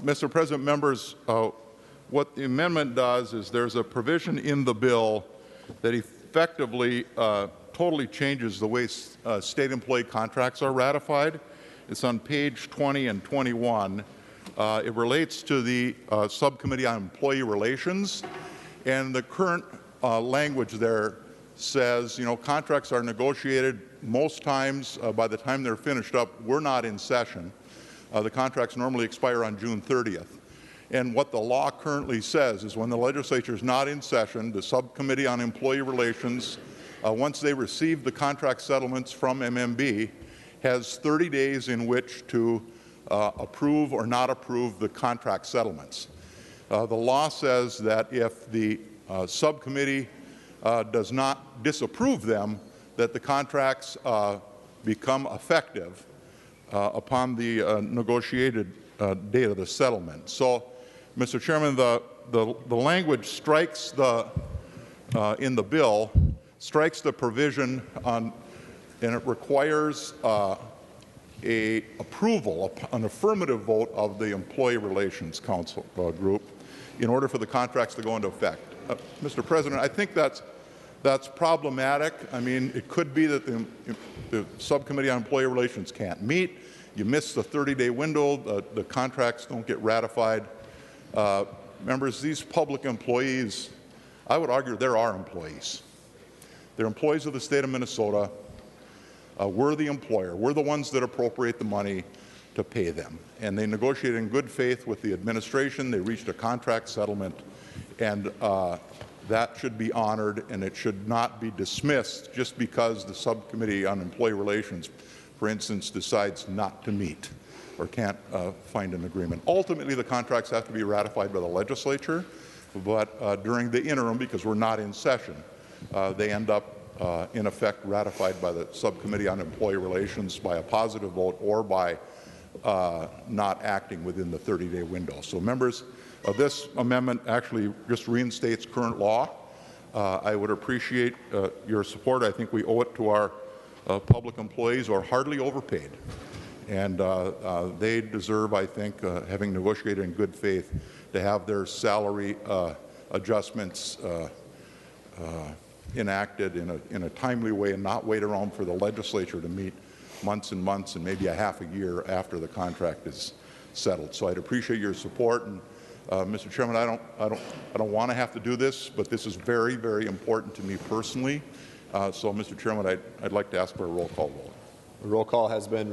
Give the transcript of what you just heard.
Mr. President, members, what the amendment does is there's a provision in the bill that effectively totally changes the way state employee contracts are ratified. It's on page 20 and 21. It relates to the Subcommittee on Employee Relations, and the current language there says, contracts are negotiated most times by the time they're finished up. We're not in session. The contracts normally expire on June 30th. And what the law currently says is when the legislature is not in session, the Subcommittee on Employee Relations, once they receive the contract settlements from MMB, has 30 days in which to approve or not approve the contract settlements. The law says that if the subcommittee does not disapprove them, that the contracts become effective upon the negotiated date of the settlement. So, Mr. Chairman, the language strikes in the bill strikes the provision on, and it requires an affirmative vote of the Employee Relations Council group in order for the contracts to go into effect. Mr. President, I think that's problematic. I mean, it could be that the Subcommittee on Employee Relations can't meet. You miss the 30-day window. The contracts don't get ratified. Members, these public employees, I would argue they're our employees. They're employees of the state of Minnesota. We're the employer. We're the ones that appropriate the money to pay them. And they negotiated in good faith with the administration. They reached a contract settlement, and that should be honored, and it should not be dismissed just because the Subcommittee on Employee Relations, for instance, decides not to meet or can't find an agreement. Ultimately, the contracts have to be ratified by the legislature, but during the interim, because we're not in session, they end up, in effect, ratified by the Subcommittee on Employee Relations by a positive vote or by not acting within the 30-day window. So, members, this amendment actually just reinstates current law. I would appreciate your support. I think we owe it to our public employees who are hardly overpaid. And they deserve, I think, having negotiated in good faith, to have their salary adjustments enacted in a timely way and not wait around for the legislature to meet months and months and maybe a half a year after the contract is settled. So I'd appreciate your support. And Mr. Chairman, I don't want to have to do this, but this is very, very important to me personally. So, Mr. Chairman, I'd like to ask for a roll call vote. The roll call has been